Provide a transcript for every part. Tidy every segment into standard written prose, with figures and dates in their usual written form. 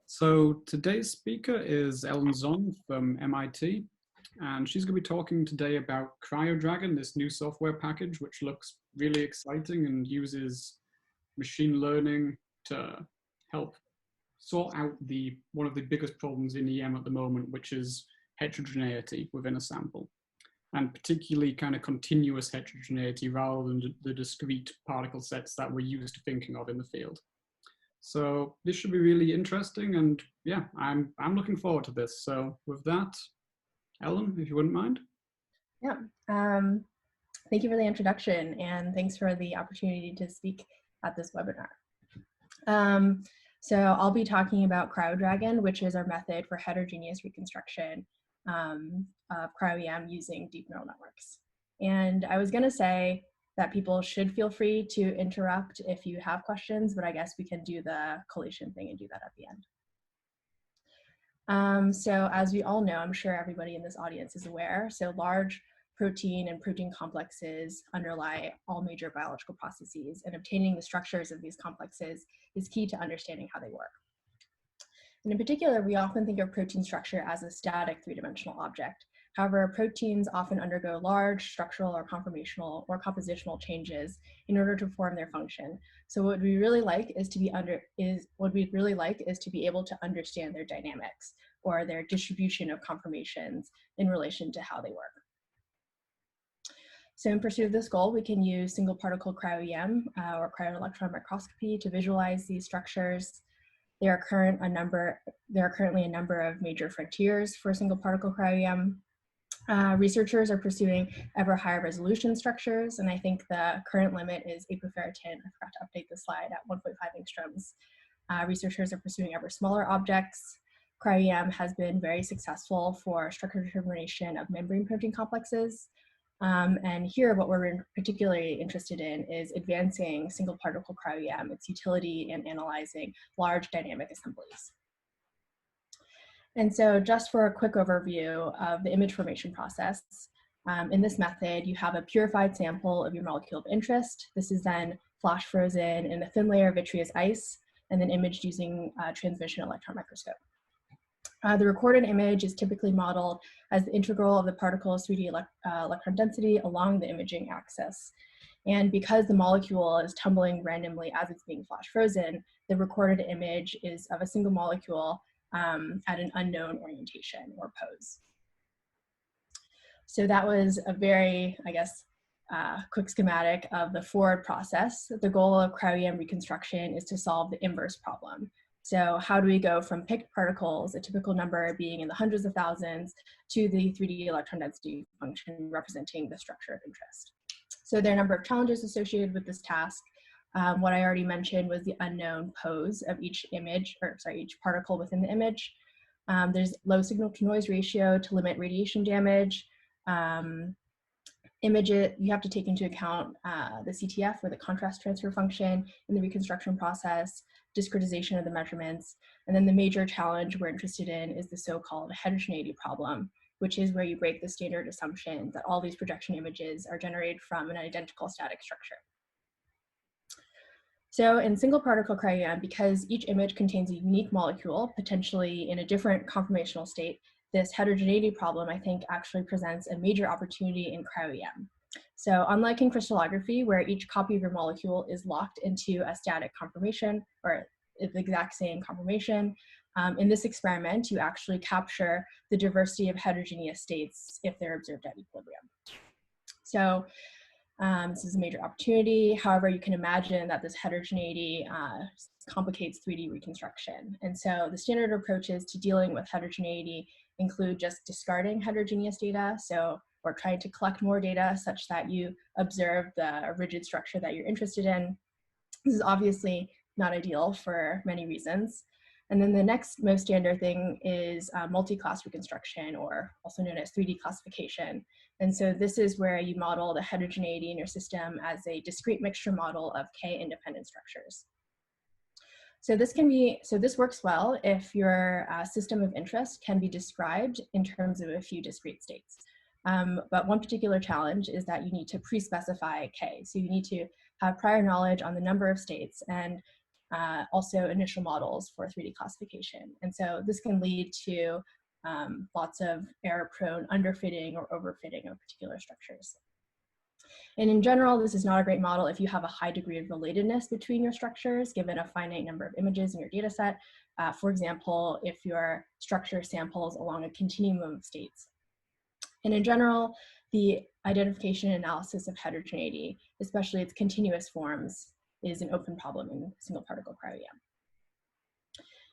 So today's speaker is Zhong from MIT, and she's going to be talking today about CryoDRGN, this new software package, which looks really exciting and uses machine learning to help sort out one of the biggest problems in EM at the moment, which is heterogeneity within a sample, and particularly kind of continuous heterogeneity rather than the discrete particle sets that we're used to thinking of in the field. So this should be really interesting, and yeah, I'm looking forward to this. So with that, Ellen, if you wouldn't mind. Yeah, thank you for the introduction, and thanks for the opportunity to speak at this webinar. So I'll be talking about CryoDRGN, which is our method for heterogeneous reconstruction of cryo-EM using deep neural networks. And I was going to say that people should feel free to interrupt if you have questions, but I guess we can do the collation thing and do that at the end. So as we all know, I'm sure everybody in this audience is aware, so large protein and protein complexes underlie all major biological processes, and obtaining the structures of these complexes is key to understanding how they work. And in particular, we often think of protein structure as a static three-dimensional object. However, proteins often undergo large structural or conformational or compositional changes in order to perform their function. So what we really like is to be able to understand their dynamics or their distribution of conformations in relation to how they work. So in pursuit of this goal, we can use single particle cryo-EM or cryo-electron microscopy to visualize these structures. There are currently a number of major frontiers for single particle cryo-EM. Researchers are pursuing ever higher resolution structures, and I think the current limit is apoferritin. I forgot to update the slide at 1.5 angstroms. Researchers are pursuing ever smaller objects. Cryo-EM has been very successful for structure determination of membrane protein complexes. And here, what we're particularly interested in is advancing single particle cryo-EM, its utility in analyzing large dynamic assemblies. And so just for a quick overview of the image formation process, in this method, you have a purified sample of your molecule of interest. This is then flash frozen in a thin layer of vitreous ice and then imaged using a transmission electron microscope. The recorded image is typically modeled as the integral of the particle's 3D electron density along the imaging axis. And because the molecule is tumbling randomly as it's being flash frozen, the recorded image is of a single molecule at an unknown orientation or pose. So that was a very, I guess, quick schematic of the forward process. The goal of cryo-EM reconstruction is to solve the inverse problem. So how do we go from picked particles, a typical number being in the hundreds of thousands, to the 3D electron density function representing the structure of interest? So there are a number of challenges associated with this task. What I already mentioned was the unknown pose of each each particle within the image. There's low signal to noise ratio to limit radiation damage. You have to take into account the CTF, or the contrast transfer function, in the reconstruction process, discretization of the measurements, and then the major challenge we're interested in is the so-called heterogeneity problem, which is where you break the standard assumption that all these projection images are generated from an identical static structure. So in single particle cryo-EM, because each image contains a unique molecule, potentially in a different conformational state, this heterogeneity problem, I think, actually presents a major opportunity in cryo-EM. So unlike in crystallography, where each copy of your molecule is locked into a static conformation, or the exact same conformation, in this experiment, you actually capture the diversity of heterogeneous states if they're observed at equilibrium. So this is a major opportunity. However, you can imagine that this heterogeneity complicates 3D reconstruction. And so the standard approaches to dealing with heterogeneity include just discarding heterogeneous data. So we're trying to collect more data such that you observe the rigid structure that you're interested in. This is obviously not ideal for many reasons. And then the next most standard thing is multi-class reconstruction, or also known as 3D classification. And so this is where you model the heterogeneity in your system as a discrete mixture model of K independent structures. So this works well if your system of interest can be described in terms of a few discrete states. But one particular challenge is that you need to pre-specify K. So you need to have prior knowledge on the number of states. And also initial models for 3D classification. And so this can lead to lots of error-prone underfitting or overfitting of particular structures. And in general, this is not a great model if you have a high degree of relatedness between your structures, given a finite number of images in your data set. For example, if your structure samples along a continuum of states. And in general, the identification and analysis of heterogeneity, especially its continuous forms, is an open problem in single particle cryo-EM.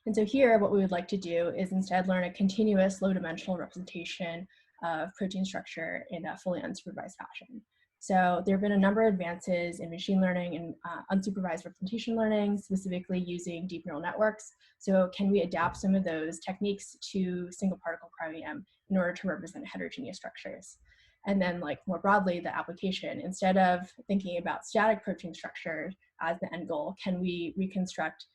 And so here, what we would like to do is instead learn a continuous low-dimensional representation of protein structure in a fully unsupervised fashion. So there have been a number of advances in machine learning and unsupervised representation learning, specifically using deep neural networks. So can we adapt some of those techniques to single particle cryo-EM in order to represent heterogeneous structures? And then, like, more broadly, the application, instead of thinking about static protein structure as the end goal, can we reconstruct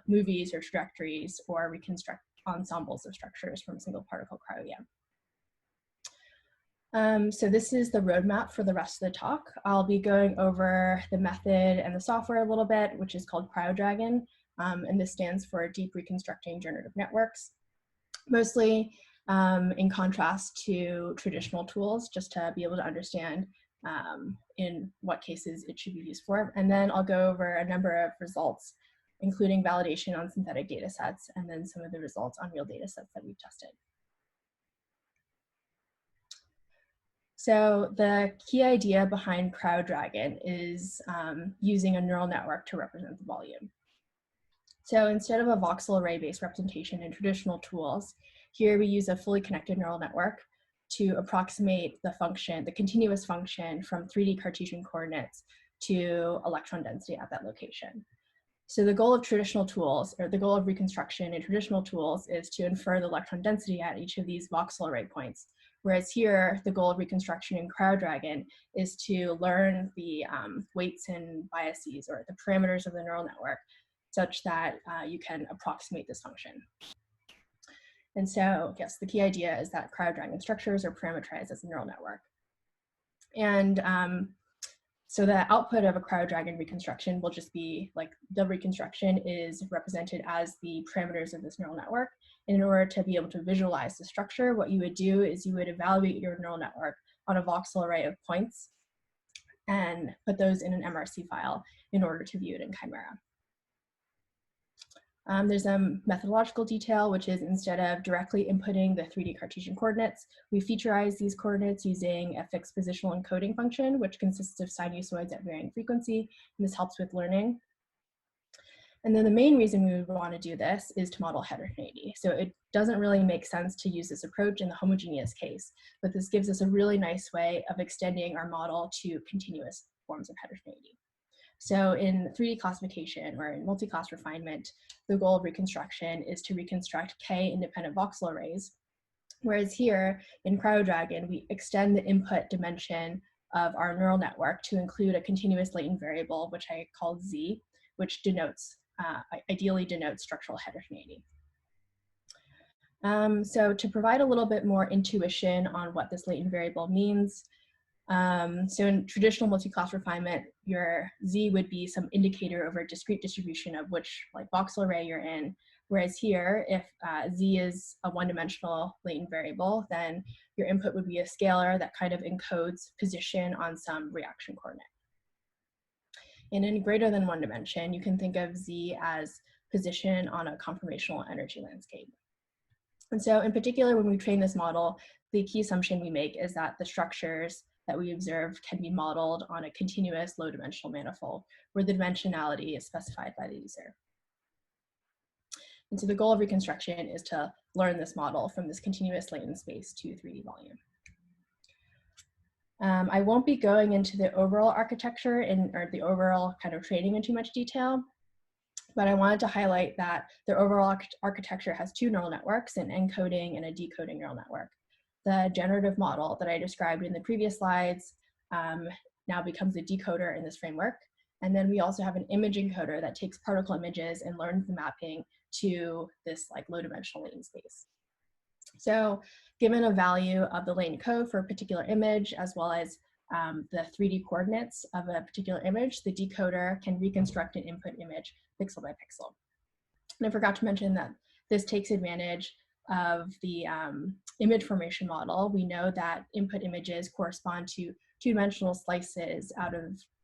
movies or trajectories or reconstruct ensembles of structures from single particle cryo-EM? So this is the roadmap for the rest of the talk. I'll be going over the method and the software a little bit, which is called CryoDRGN, and this stands for Deep Reconstructing Generative Networks, mostly in contrast to traditional tools, just to be able to understand in what cases it should be used for. And then I'll go over a number of results, including validation on synthetic data sets, and then some of the results on real data sets that we've tested. So the key idea behind CryoDRGN is using a neural network to represent the volume. So instead of a voxel array-based representation in traditional tools, here we use a fully connected neural network to approximate the function, the continuous function from 3D Cartesian coordinates to electron density at that location. So the goal of traditional tools, or the goal of reconstruction in traditional tools, is to infer the electron density at each of these voxel array points. Whereas here, the goal of reconstruction in CryoDRGN is to learn the weights and biases, or the parameters of the neural network, such that you can approximate this function. And so, yes, the key idea is that CryoDRGN structures are parameterized as a neural network. And so the output of a CryoDRGN reconstruction will just be like the reconstruction is represented as the parameters of this neural network. And in order to be able to visualize the structure, what you would do is you would evaluate your neural network on a voxel array of points and put those in an MRC file in order to view it in Chimera. There's a methodological detail, which is instead of directly inputting the 3D Cartesian coordinates, we featureize these coordinates using a fixed positional encoding function, which consists of sinusoids at varying frequency, and this helps with learning. And then the main reason we would want to do this is to model heterogeneity. So it doesn't really make sense to use this approach in the homogeneous case, but this gives us a really nice way of extending our model to continuous forms of heterogeneity. So in 3D classification or in multi-class refinement, the goal of reconstruction is to reconstruct K independent voxel arrays. Whereas here in CryoDRGN, we extend the input dimension of our neural network to include a continuous latent variable, which I call Z, which denotes, ideally denotes structural heterogeneity. So to provide a little bit more intuition on what this latent variable means, so in traditional multi-class refinement, your Z would be some indicator over a discrete distribution of which like voxel array you're in. Whereas here, if Z is a one-dimensional latent variable, then your input would be a scalar that kind of encodes position on some reaction coordinate. And in greater than one dimension, you can think of Z as position on a conformational energy landscape. And so in particular, when we train this model, the key assumption we make is that the structures that we observe can be modeled on a continuous low dimensional manifold where the dimensionality is specified by the user. And so the goal of reconstruction is to learn this model from this continuous latent space to 3D volume. I won't be going into the overall architecture or the overall kind of training in too much detail, but I wanted to highlight that the overall architecture has two neural networks, an encoding and a decoding neural network. The generative model that I described in the previous slides now becomes a decoder in this framework. And then we also have an image encoder that takes particle images and learns the mapping to this like low dimensional latent space. So given a value of the latent code for a particular image, as well as the 3D coordinates of a particular image, the decoder can reconstruct an input image pixel by pixel. And I forgot to mention that this takes advantage of the image formation model. We know that input images correspond to two-dimensional slices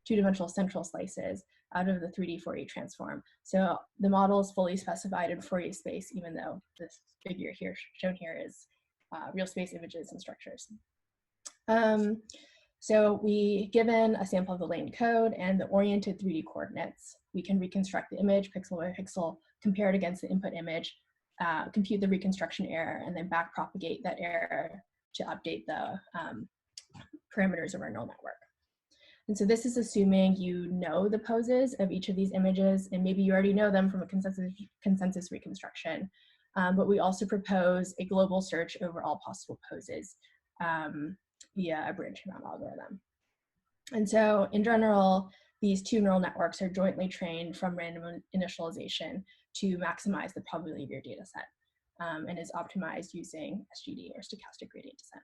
two-dimensional central slices out of the 3D Fourier transform. So the model is fully specified in Fourier space, even though this figure here shown here is real space images and structures. So given a sample of the latent code and the oriented 3D coordinates, we can reconstruct the image pixel by pixel, compare it against the input image, compute the reconstruction error, and then backpropagate that error to update the parameters of our neural network. And so this is assuming you know the poses of each of these images, and maybe you already know them from a consensus reconstruction. But we also propose a global search over all possible poses via a branching amount algorithm. And so in general, these two neural networks are jointly trained from random initialization to maximize the probability of your data set, and is optimized using SGD, or stochastic gradient descent.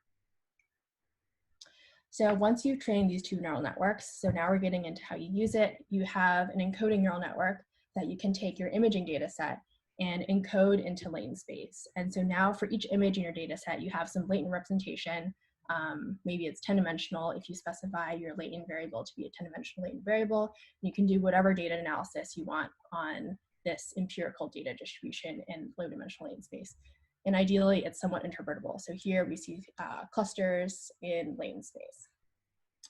So once you've trained these two neural networks, so now we're getting into how you use it, you have an encoding neural network that you can take your imaging data set and encode into latent space. And so now for each image in your data set, you have some latent representation. Maybe it's 10-dimensional if you specify your latent variable to be a 10-dimensional latent variable. You can do whatever data analysis you want on this empirical data distribution in low-dimensional latent space. And ideally, it's somewhat interpretable. So here we see clusters in latent space.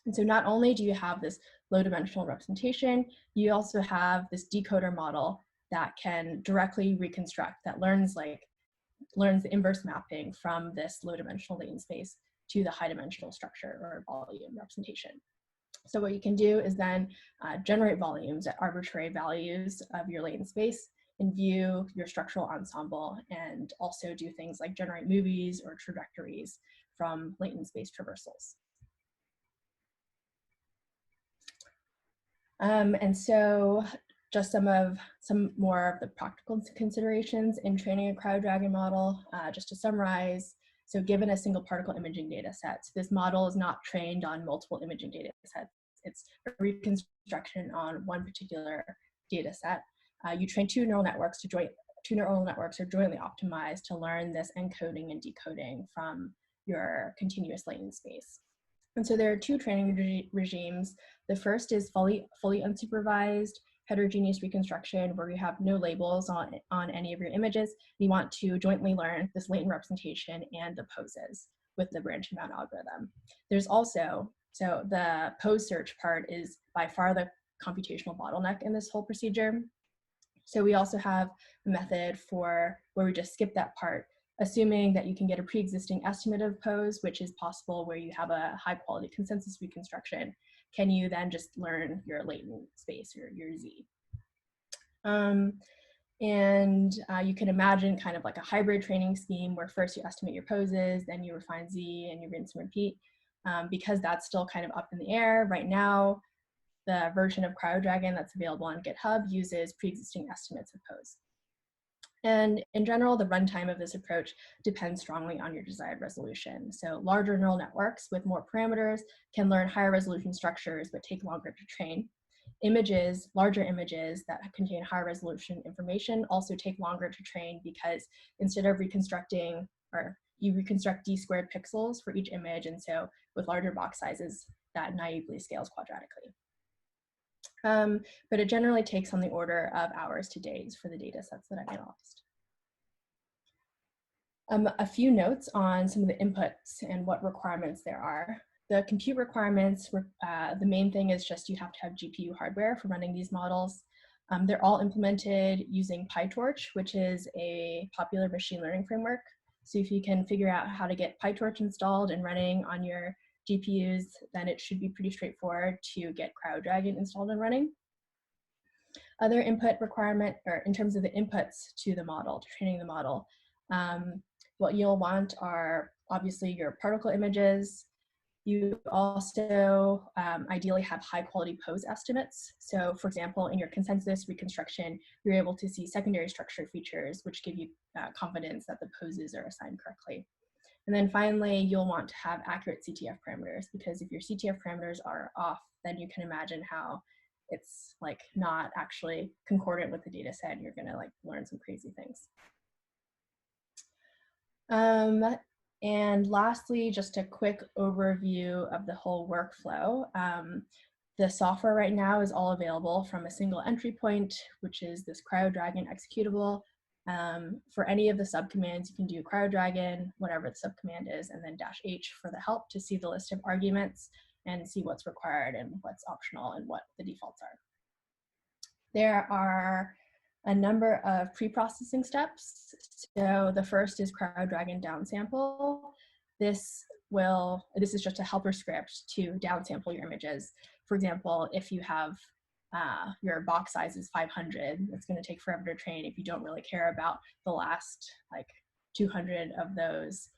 And so not only do you have this low-dimensional representation, you also have this decoder model that can directly reconstruct, that learns the inverse mapping from this low-dimensional latent space to the high-dimensional structure or volume representation. So what you can do is then generate volumes at arbitrary values of your latent space and view your structural ensemble, and also do things like generate movies or trajectories from latent space traversals. And so just some more of the practical considerations in training a CryoDRGN model, just to summarize. So given a single particle imaging data set, so this model is not trained on multiple imaging data sets. It's a reconstruction on one particular data set. You train two neural networks are jointly optimized to learn this encoding and decoding from your continuous latent space. And so there are two training regimes. The first is fully unsupervised heterogeneous reconstruction, where you have no labels on any of your images. You want to jointly learn this latent representation and the poses with the branching amount algorithm. There's also, so the pose search part is by far the computational bottleneck in this whole procedure. So we also have a method where we just skip that part, assuming that you can get a pre-existing estimate of pose, which is possible where you have a high quality consensus reconstruction. Can you then just learn your latent space, or your Z? You can imagine kind of like a hybrid training scheme where first you estimate your poses, then you refine Z, and you rinse and repeat. Because that's still kind of up in the air right now, the version of CryoDRGN that's available on GitHub uses pre-existing estimates of pose. And in general, the runtime of this approach depends strongly on your desired resolution. So larger neural networks with more parameters can learn higher resolution structures, but take longer to train. Larger images that contain higher resolution information also take longer to train, because instead of reconstructing, or you reconstruct d² pixels for each image, and so with larger box sizes, that naively scales quadratically. But it generally takes on the order of hours to days for the data sets that I analyzed. A few notes on some of the inputs and what requirements there are. The compute requirements, the main thing is just you have to have GPU hardware for running these models. They're all implemented using PyTorch, which is a popular machine learning framework. So if you can figure out how to get PyTorch installed and running on your GPUs, then it should be pretty straightforward to get CryoDRGN installed and running. Other input requirement, or in terms of the inputs to the model, to training the model, what you'll want are obviously your particle images. You also ideally have high quality pose estimates. So for example, in your consensus reconstruction, you're able to see secondary structure features, which give you confidence that the poses are assigned correctly. And then finally, you'll want to have accurate CTF parameters, because if your CTF parameters are off, then you can imagine how it's like not actually concordant with the data set, and you're gonna like learn some crazy things. And lastly, just a quick overview of the whole workflow. The software right now is all available from a single entry point, which is this CryoDRGN executable. For any of the subcommands, you can do CryoDRGN, whatever the subcommand is, and then -H for the help to see the list of arguments and see what's required and what's optional and what the defaults are. There are a number of pre-processing steps. So the first is CryoDRGN downsample. This is just a helper script to downsample your images. For example, if you have your box size is 500, it's going to take forever to train. If you don't really care about the last like 200 of those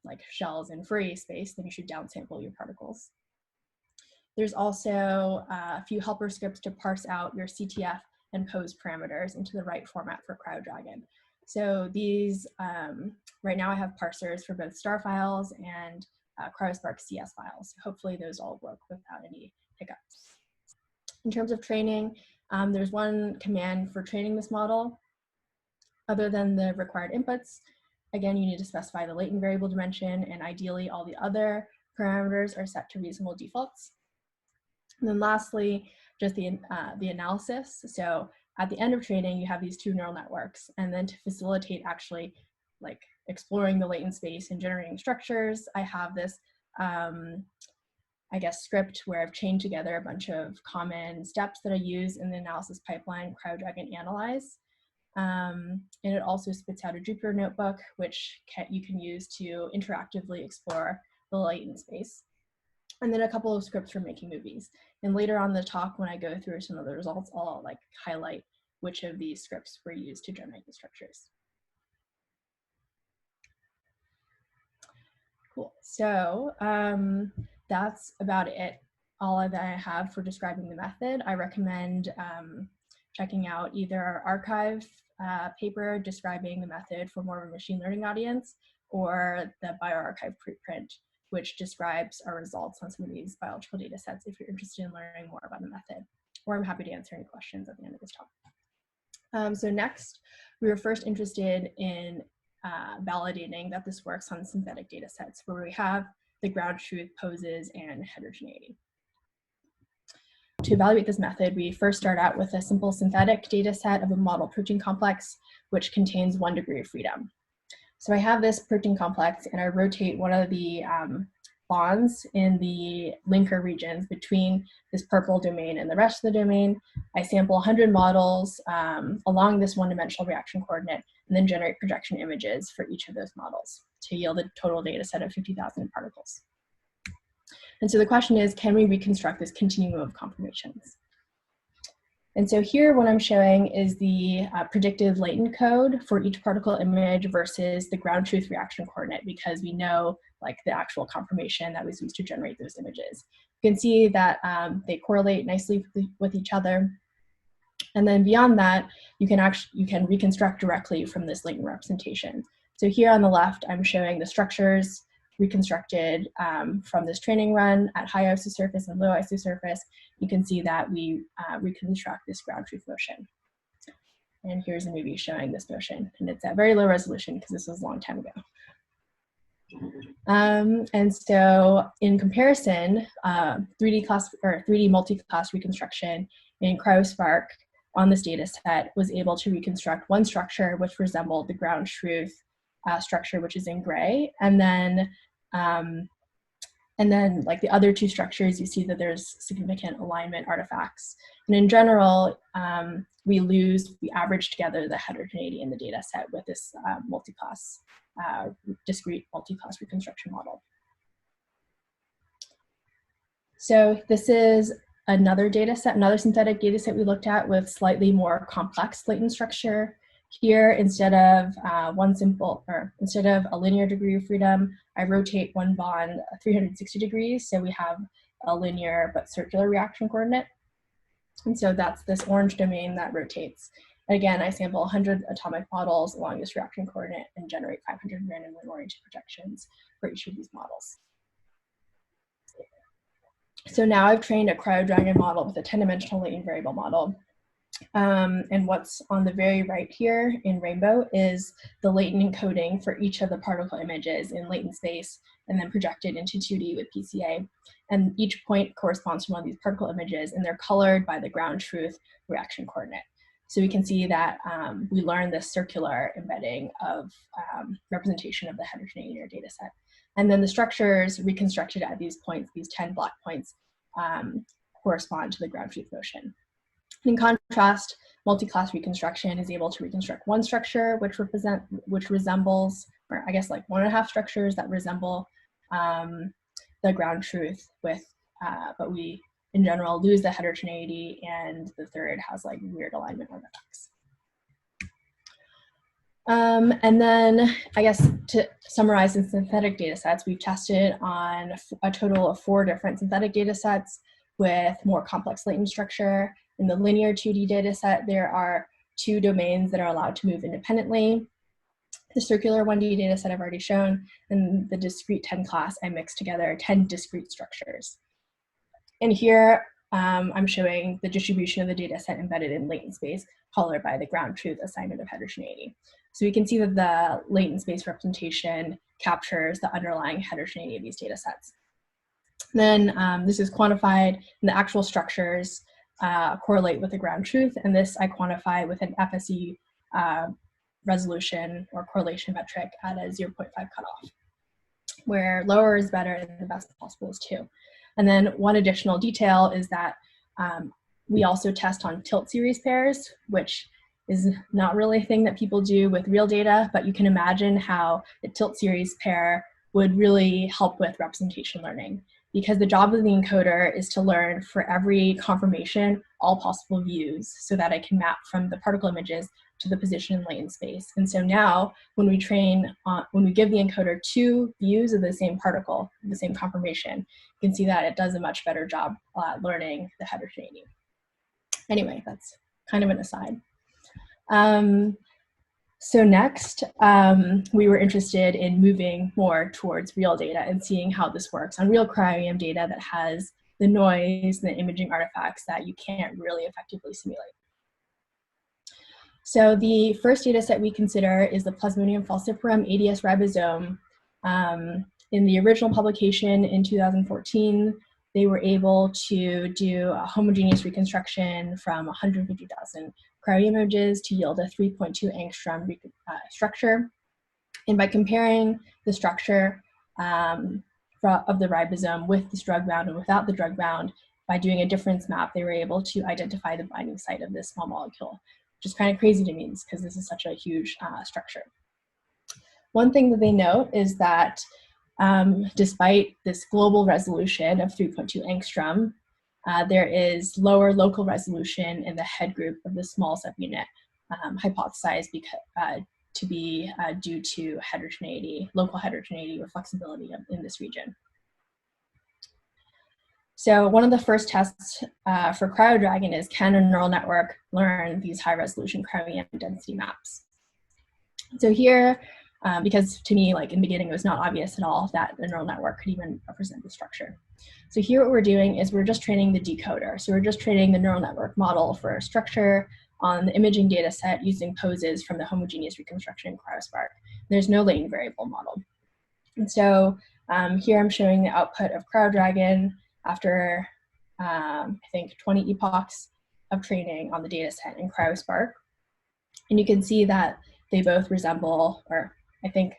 like shells in free space, then you should downsample your particles. There's also a few helper scripts to parse out your CTF and pose parameters into the right format for CryoDRGN. So these, right now I have parsers for both star files and CryoSpark CS files. Hopefully those all work without any hiccups. In terms of training, there's one command for training this model. Other than the required inputs, again, you need to specify the latent variable dimension, and ideally all the other parameters are set to reasonable defaults. And then lastly, just the analysis. So at the end of training, you have these two neural networks, and then to facilitate actually like exploring the latent space and generating structures, I have this, I guess, script where I've chained together a bunch of common steps that I use in the analysis pipeline, CryoDRGN Analyze. And it also spits out a Jupyter notebook, which you can use to interactively explore the latent space. And then a couple of scripts for making movies. And later on in the talk, when I go through some of the results, I'll like highlight which of these scripts were used to generate the structures. Cool. So that's about it. All that I have for describing the method. I recommend checking out either our archive paper describing the method for more of a machine learning audience, or the bioRxiv preprint, which describes our results on some of these biological data sets if you're interested in learning more about the method. Or I'm happy to answer any questions at the end of this talk. So next, we were first interested in validating that this works on synthetic data sets where we have the ground truth, poses, and heterogeneity. To evaluate this method, we first start out with a simple synthetic data set of a model protein complex, which contains 1 degree of freedom. So I have this protein complex, and I rotate one of the bonds in the linker regions between this purple domain and the rest of the domain. I sample 100 models along this one-dimensional reaction coordinate, and then generate projection images for each of those models to yield a total data set of 50,000 particles. And so the question is, can we reconstruct this continuum of conformations? And so here what I'm showing is the predicted latent code for each particle image versus the ground truth reaction coordinate, because we know like the actual conformation that was used to generate those images. You can see that they correlate nicely with each other. And then beyond that, you can reconstruct directly from this latent representation. So here on the left, I'm showing the structures reconstructed from this training run at high isosurface and low isosurface. You can see that we reconstruct this ground truth motion. And here's a movie showing this motion, and it's at very low resolution because this was a long time ago. And so in comparison, 3D multi-class reconstruction in CryoSpark on this data set was able to reconstruct one structure which resembled the ground truth structure, which is in gray, and then like the other two structures, you see that there's significant alignment artifacts. And in general, we average together the heterogeneity in the data set with this multi-class, discrete multi-class reconstruction model. So this is another data set, another synthetic data set we looked at with slightly more complex latent structure. Here, instead of instead of a linear degree of freedom, I rotate one bond 360 degrees, so we have a linear but circular reaction coordinate. And so that's this orange domain that rotates. Again, I sample 100 atomic models along this reaction coordinate and generate 500 randomly oriented projections for each of these models. So now I've trained a CryoDRGN model with a 10-dimensional latent variable model. And what's on the very right here in rainbow is the latent encoding for each of the particle images in latent space and then projected into 2D with PCA. And each point corresponds to one of these particle images, and they're colored by the ground truth reaction coordinate. So we can see that we learn this circular embedding of representation of the heterogeneity in our data set. And then the structures reconstructed at these points, these 10 block points, correspond to the ground truth motion. In contrast, multi-class reconstruction is able to reconstruct one structure which resembles, or I guess like 1.5 structures that resemble the ground truth with, but we in general lose the heterogeneity, and the third has like weird alignment artifacts. And then I guess to summarize in synthetic data sets, we've tested on a total of 4 different synthetic data sets with more complex latent structure. In the linear 2D data set, there are 2 domains that are allowed to move independently. The circular 1D data set I've already shown, and the discrete 10 class, I mixed together 10 discrete structures. And here I'm showing the distribution of the data set embedded in latent space, colored by the ground truth assignment of heterogeneity. So we can see that the latent space representation captures the underlying heterogeneity of these data sets. Then this is quantified, and the actual structures correlate with the ground truth, and this I quantify with an FSE resolution or correlation metric at a 0.5 cutoff, where lower is better and the best possible is 2. And then one additional detail is that we also test on tilt series pairs, which is not really a thing that people do with real data, but you can imagine how the tilt series pair would really help with representation learning, because the job of the encoder is to learn for every conformation all possible views so that I can map from the particle images to the position in latent space. And so now when we train, when we give the encoder 2 views of the same particle, the same conformation, you can see that it does a much better job learning the heterogeneity. Anyway, that's kind of an aside. So next, we were interested in moving more towards real data and seeing how this works on real cryo-EM data that has the noise and the imaging artifacts that you can't really effectively simulate. So the first data set we consider is the Plasmodium falciparum ADS ribosome. In the original publication in 2014, they were able to do a homogeneous reconstruction from 150,000 cryo images to yield a 3.2 angstrom structure. And by comparing the structure of the ribosome with this drug bound and without the drug bound, by doing a difference map, they were able to identify the binding site of this small molecule, which is kind of crazy to me because this is such a huge structure. One thing that they note is that despite this global resolution of 3.2 angstrom, there is lower local resolution in the head group of the small subunit, hypothesized to be due to heterogeneity, local heterogeneity or flexibility in this region. So one of the first tests for CryoDRGN is, can a neural network learn these high resolution cryo-EM density maps? So here, because to me, like in the beginning, it was not obvious at all that the neural network could even represent the structure. So here what we're doing is we're just training the decoder. So we're just training the neural network model for structure on the imaging data set using poses from the homogeneous reconstruction in CryoSpark. There's no latent variable model. And so here I'm showing the output of CryoDRGN after, I think, 20 epochs of training on the data set in CryoSpark. And you can see that they both resemble, or I think,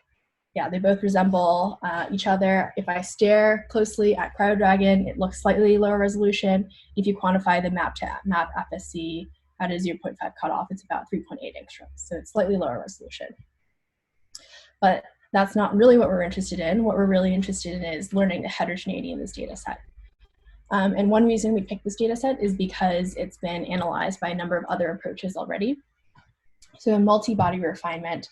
yeah, they both resemble each other. If I stare closely at CryoDRGN, it looks slightly lower resolution. If you quantify the map to map FSC at a 0.5 cutoff, it's about 3.8 angstroms. So it's slightly lower resolution. But that's not really what we're interested in. What we're really interested in is learning the heterogeneity in this data set. And one reason we picked this data set is because it's been analyzed by a number of other approaches already. So in multi-body refinement,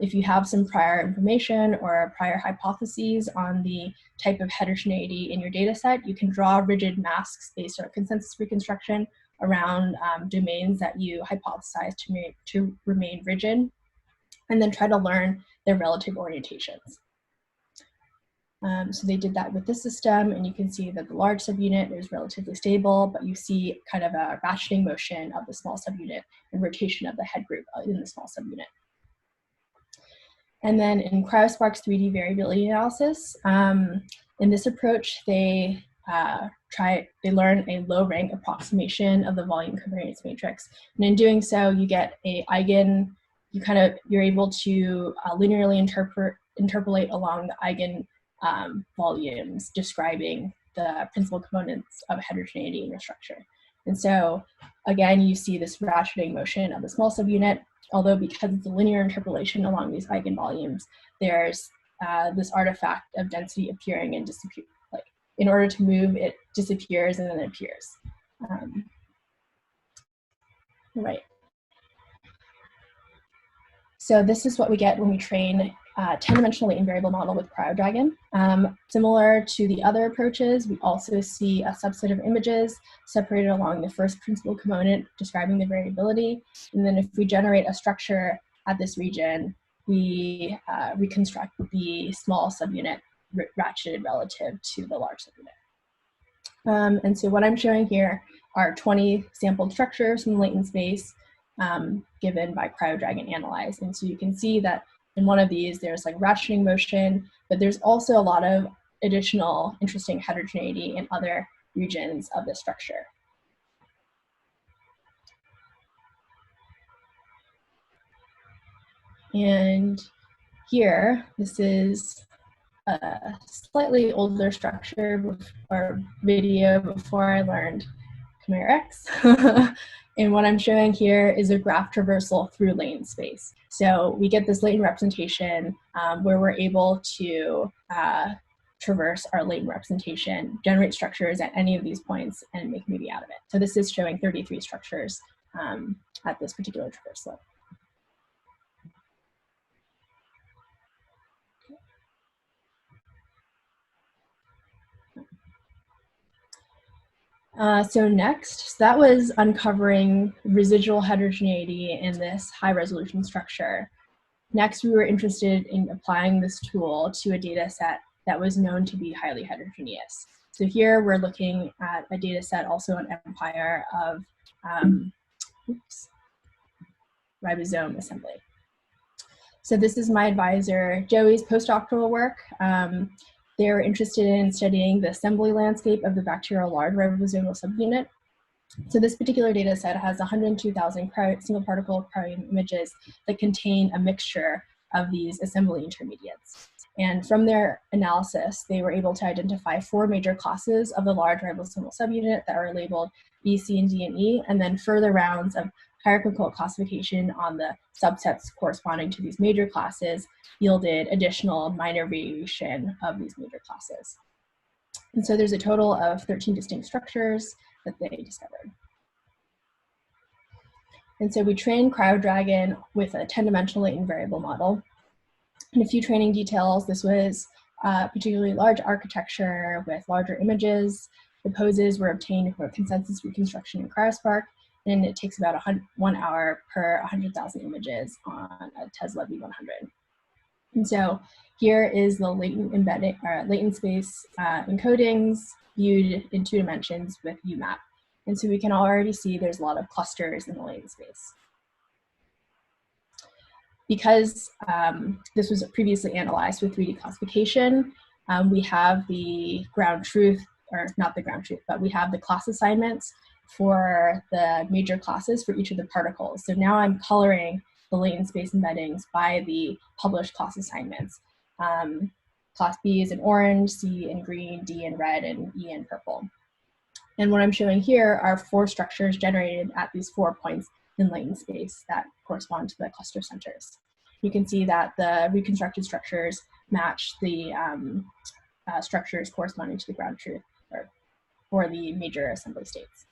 if you have some prior information or prior hypotheses on the type of heterogeneity in your data set, you can draw rigid masks based on consensus reconstruction around domains that you hypothesize to remain rigid, and then try to learn their relative orientations. So they did that with this system, and you can see that the large subunit is relatively stable, but you see kind of a ratcheting motion of the small subunit and rotation of the head group in the small subunit. And then in CryoSpark's 3D variability analysis, in this approach, they learn a low rank approximation of the volume covariance matrix. And in doing so, you get a eigen, you're able to linearly interpolate along the eigen volumes describing the principal components of heterogeneity in your structure. And so again, you see this ratcheting motion of the small subunit, although because it's a linear interpolation along these eigenvolumes, there's this artifact of density appearing and disappearing. Like, in order to move, it disappears and then it appears. Right. So this is what we get when we train a 10-dimensional latent variable model with CryoDRGN. Similar to the other approaches, we also see a subset of images separated along the first principal component describing the variability. And then if we generate a structure at this region, we reconstruct the small subunit ratcheted relative to the large subunit. And so what I'm showing here are 20 sampled structures from the latent space given by CryoDRGN analyze. And so you can see that in one of these, there's like ratcheting motion, but there's also a lot of additional interesting heterogeneity in other regions of the structure. And here, this is a slightly older structure or video before I learned Chimera X. And what I'm showing here is a graph traversal through latent space. So we get this latent representation where we're able to traverse our latent representation, generate structures at any of these points, and make movie out of it. So this is showing 33 structures at this particular traversal. So next, that was uncovering residual heterogeneity in this high resolution structure. Next, we were interested in applying this tool to a data set that was known to be highly heterogeneous. So here we're looking at a data set, also an empire of ribosome assembly. So this is my advisor, Joey's postdoctoral work. They were interested in studying the assembly landscape of the bacterial large ribosomal subunit. So this particular data set has 102,000 single particle cryo images that contain a mixture of these assembly intermediates. And from their analysis, they were able to identify 4 major classes of the large ribosomal subunit that are labeled E, C, and D, and E, and then further rounds of hierarchical classification on the subsets corresponding to these major classes yielded additional minor variation of these major classes. And so there's a total of 13 distinct structures that they discovered. And so we trained CryoDRGN with a 10-dimensional latent variable model. And a few training details: this was particularly large architecture with larger images. The poses were obtained for consensus reconstruction in CryoSpark, and it takes about 1 hour per 100,000 images on a Tesla V100. And so here is the latent space encodings viewed in 2 dimensions with UMAP. And so we can already see there's a lot of clusters in the latent space. Because this was previously analyzed with 3D classification, we have the ground truth, or not the ground truth, but we have the class assignments for the major classes for each of the particles. So now I'm coloring the latent space embeddings by the published class assignments. Class B is in orange, C in green, D in red, and E in purple. And what I'm showing here are 4 structures generated at these 4 points in latent space that correspond to the cluster centers. You can see that the reconstructed structures match the structures corresponding to the ground truth or the major assembly states.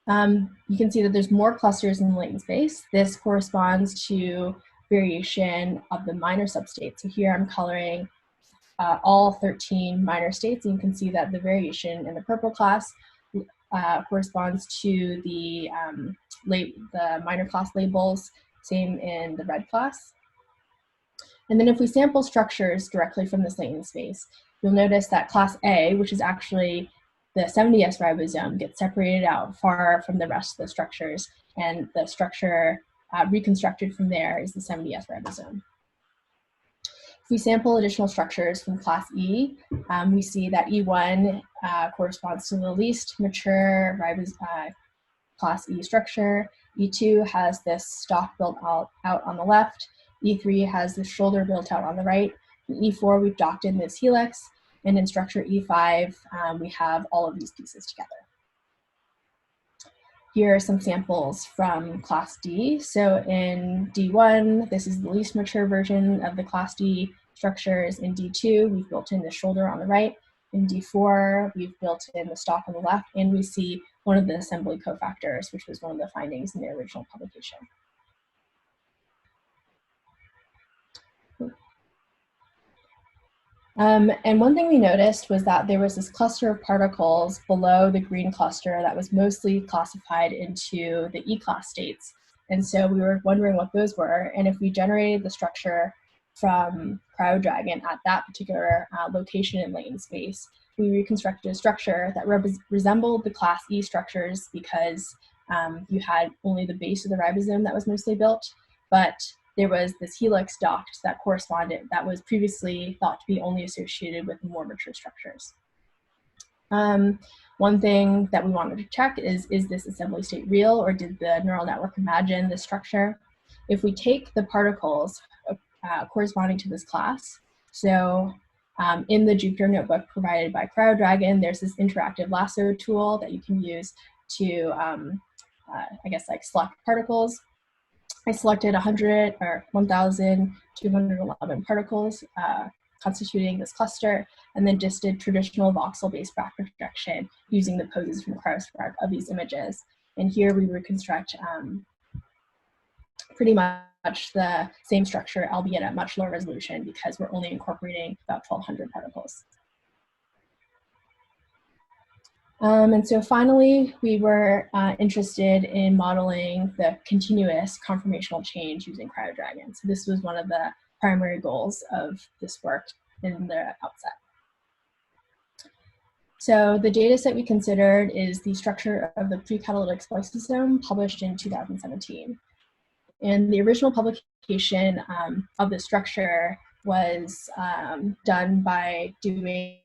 You can see that there's more clusters in the latent space. This corresponds to variation of the minor substates. So here I'm coloring all 13 minor states, and you can see that the variation in the purple class corresponds to the minor class labels, same in the red class. And then if we sample structures directly from this latent space, you'll notice that class A, which is actually the 70S ribosome, gets separated out far from the rest of the structures, and the structure reconstructed from there is the 70S ribosome. If we sample additional structures from class E, we see that E1 corresponds to the least mature class E structure. E2 has this stalk built out on the left. E3 has the shoulder built out on the right. In E4, we've docked in this helix. And in structure E5, we have all of these pieces together. Here are some samples from class D. So in D1, this is the least mature version of the class D structures. In D2, we've built in the shoulder on the right. In D4, we've built in the stalk on the left, and we see one of the assembly cofactors, which was one of the findings in the original publication. And one thing we noticed was that there was this cluster of particles below the green cluster that was mostly classified into the E-class states. And so we were wondering what those were, and if we generated the structure from CryoDRGN at that particular location in latent space, we reconstructed a structure that resembled the class E structures because you had only the base of the ribosome that was mostly built, but there was this helix docked that corresponded, that was previously thought to be only associated with more mature structures. One thing that we wanted to check is this assembly state real, or did the neural network imagine this structure? If we take the particles corresponding to this class, so in the Jupyter notebook provided by CryoDRGN, there's this interactive lasso tool that you can use to, I guess, like select particles. I selected 100 or 1,211 particles constituting this cluster, and then just did traditional voxel-based back projection using the poses from CryoSpark of these images. And here we reconstruct pretty much the same structure, albeit at much lower resolution, because we're only incorporating about 1,200 particles. And so finally, we were interested in modeling the continuous conformational change using CryoDRGN. So this was one of the primary goals of this work in the outset. So the data set we considered is the structure of the pre-catalytic spliceosome published in 2017. And the original publication of the structure was done by doing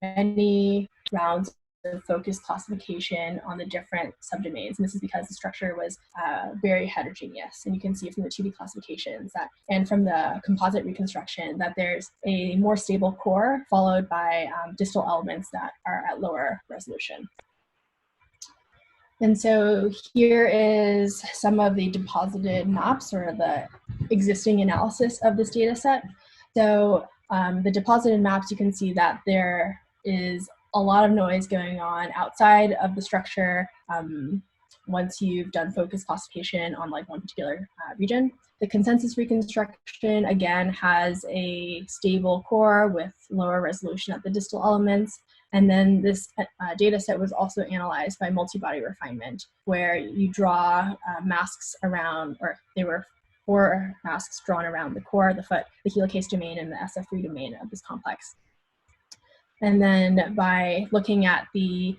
many rounds of focused classification on the different subdomains. And this is because the structure was very heterogeneous. And you can see from the 2D classifications that, and from the composite reconstruction, that there's a more stable core followed by distal elements that are at lower resolution. And so here is some of the deposited maps, or the existing analysis of this data set. So the deposited maps, you can see that there is a lot of noise going on outside of the structure once you've done focus classification on like one particular region. The consensus reconstruction, again, has a stable core with lower resolution at the distal elements. And then this data set was also analyzed by multi-body refinement, where you draw masks around, or there were 4 masks drawn around the core, the foot, the helicase domain, and the SF3 domain of this complex. And then by looking at the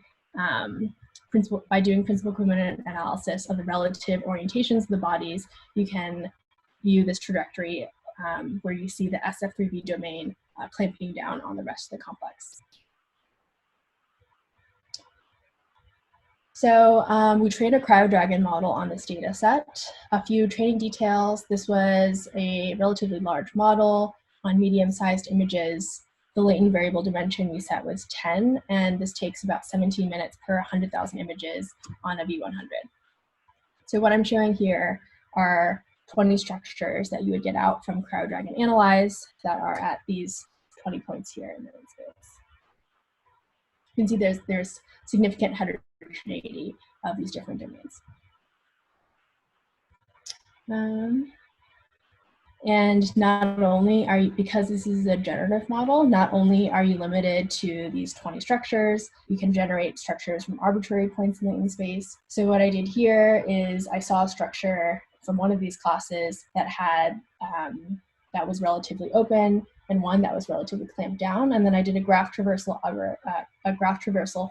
by doing principal component analysis of the relative orientations of the bodies, you can view this trajectory where you see the SF3B domain clamping down on the rest of the complex. So we trained a CryoDRGN model on this data set. A few training details. This was a relatively large model on medium-sized images. The latent variable dimension we set was 10, and this takes about 17 minutes per 100,000 images on a V100. So what I'm showing here are 20 structures that you would get out from CryoDRGN Analyze that are at these 20 points here in the space. You can see there's significant heterogeneity of these different domains. And not only are you, because this is a generative model, not only are you limited to these 20 structures, you can generate structures from arbitrary points in the space. So what I did here is I saw a structure from one of these classes that had, that was relatively open and one that was relatively clamped down. And then I did a graph traversal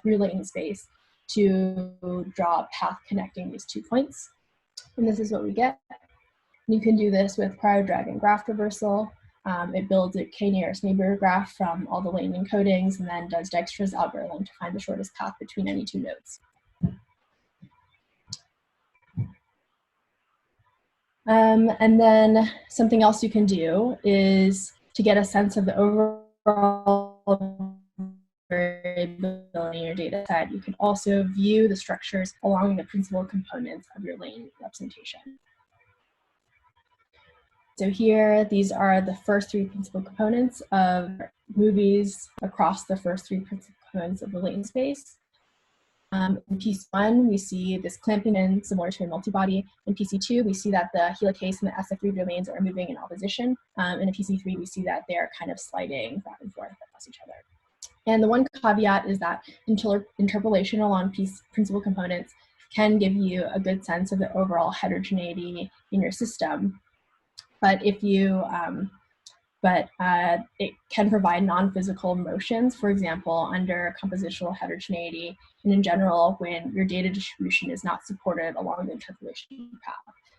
through latent space to draw a path connecting these 2 points. And this is what we get. You can do this with CryoDRGN graph traversal. It builds a k-nearest neighbor graph from all the latent encodings and then does Dijkstra's algorithm to find the shortest path between any 2 nodes. And then something else you can do is to get a sense of the overall variability in your data set, you can also view the structures along the principal components of your latent representation. So here, these are the first 3 principal components of movies across the first 3 principal components of the latent space. In piece 1, we see this clamping in similar to a multibody. In PC2, we see that the helicase and the SF3 domains are moving in opposition. And in PC3, we see that they're kind of sliding back and forth across each other. And the one caveat is that interpolation along principal components can give you a good sense of the overall heterogeneity in your system. But if you, it can provide non-physical motions, for example, under compositional heterogeneity, and in general, when your data distribution is not supported along the interpolation path.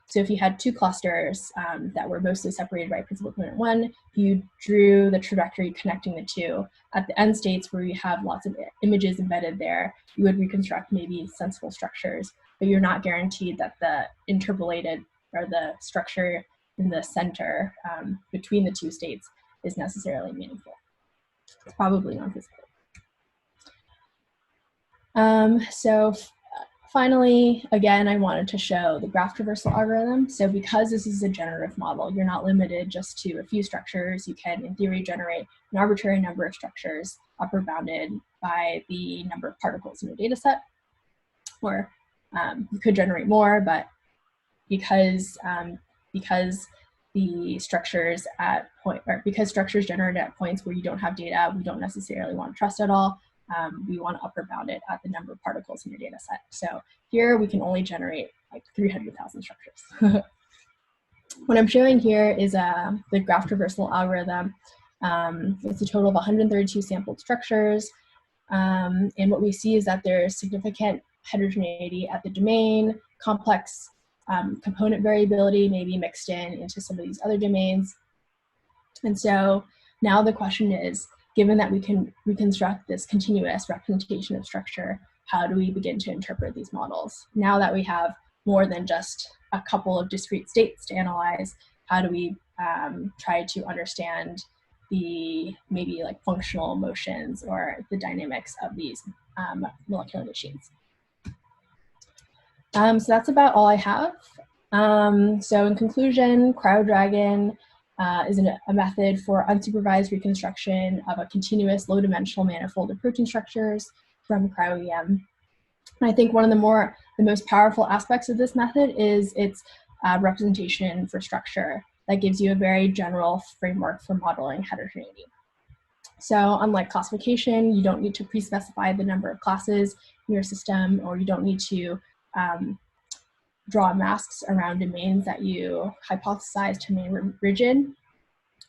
So if you had 2 clusters that were mostly separated by principal component 1, you drew the trajectory connecting the 2. At the end states where you have lots of images embedded there, you would reconstruct maybe sensible structures, but you're not guaranteed that the interpolated or the structure in the center between the 2 states is necessarily meaningful. It's probably non-physical. Finally, again, I wanted to show the graph traversal algorithm. So because this is a generative model, you're not limited just to a few structures. You can, in theory, generate an arbitrary number of structures upper bounded by the number of particles in your data set. Or you could generate more, but because the structures at because structures generated at points where you don't have data, we don't necessarily want to trust at all. We want to upper bound it at the number of particles in your data set. So here we can only generate like 300,000 structures. What I'm showing here is the graph traversal algorithm. It's a total of 132 sampled structures. And what we see is that there's significant heterogeneity at the domain, complex component variability may be mixed into some of these other domains. And so now the question is, given that we can reconstruct this continuous representation of structure, how do we begin to interpret these models? Now that we have more than just a couple of discrete states to analyze, how do we try to understand the maybe like functional motions or the dynamics of these molecular machines? So that's about all I have. So in conclusion, CryoDRGN is a method for unsupervised reconstruction of a continuous low-dimensional manifold of protein structures from cryo-EM. And I think one of the most powerful aspects of this method is its representation for structure that gives you a very general framework for modeling heterogeneity. So unlike classification, you don't need to pre-specify the number of classes in your system, or you don't need to draw masks around domains that you hypothesize to remain rigid.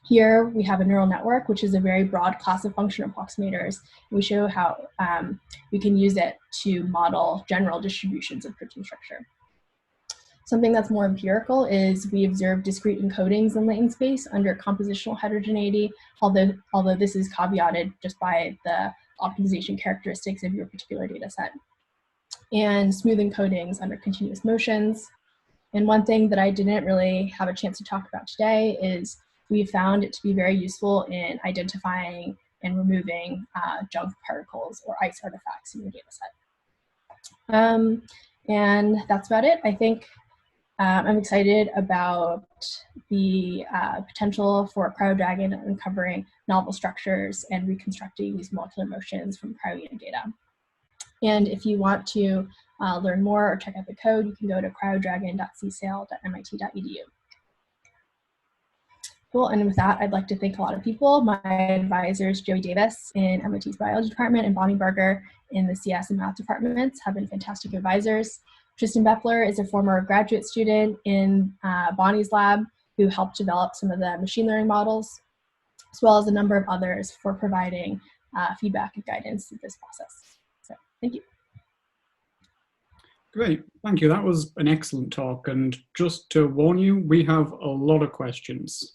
Here we have a neural network, which is a very broad class of function approximators. We show how we can use it to model general distributions of protein structure. Something that's more empirical is we observe discrete encodings in latent space under compositional heterogeneity, although this is caveated just by the optimization characteristics of your particular data set. And smooth encodings under continuous motions. And one thing that I didn't really have a chance to talk about today is we found it to be very useful in identifying and removing junk particles or ice artifacts in your data set. And that's about it. I think I'm excited about the potential for CryoDRGN uncovering novel structures and reconstructing these molecular motions from cryo-EM data. And if you want to learn more or check out the code, you can go to cryodrgn.csale.mit.edu. Cool, and with that, I'd like to thank a lot of people. My advisors, Joey Davis in MIT's biology department and Bonnie Berger in the CS and math departments have been fantastic advisors. Tristan Bepler is a former graduate student in Bonnie's lab who helped develop some of the machine learning models, as well as a number of others for providing feedback and guidance through this process. So thank you. Great, thank you. That was an excellent talk. And just to warn you, we have a lot of questions.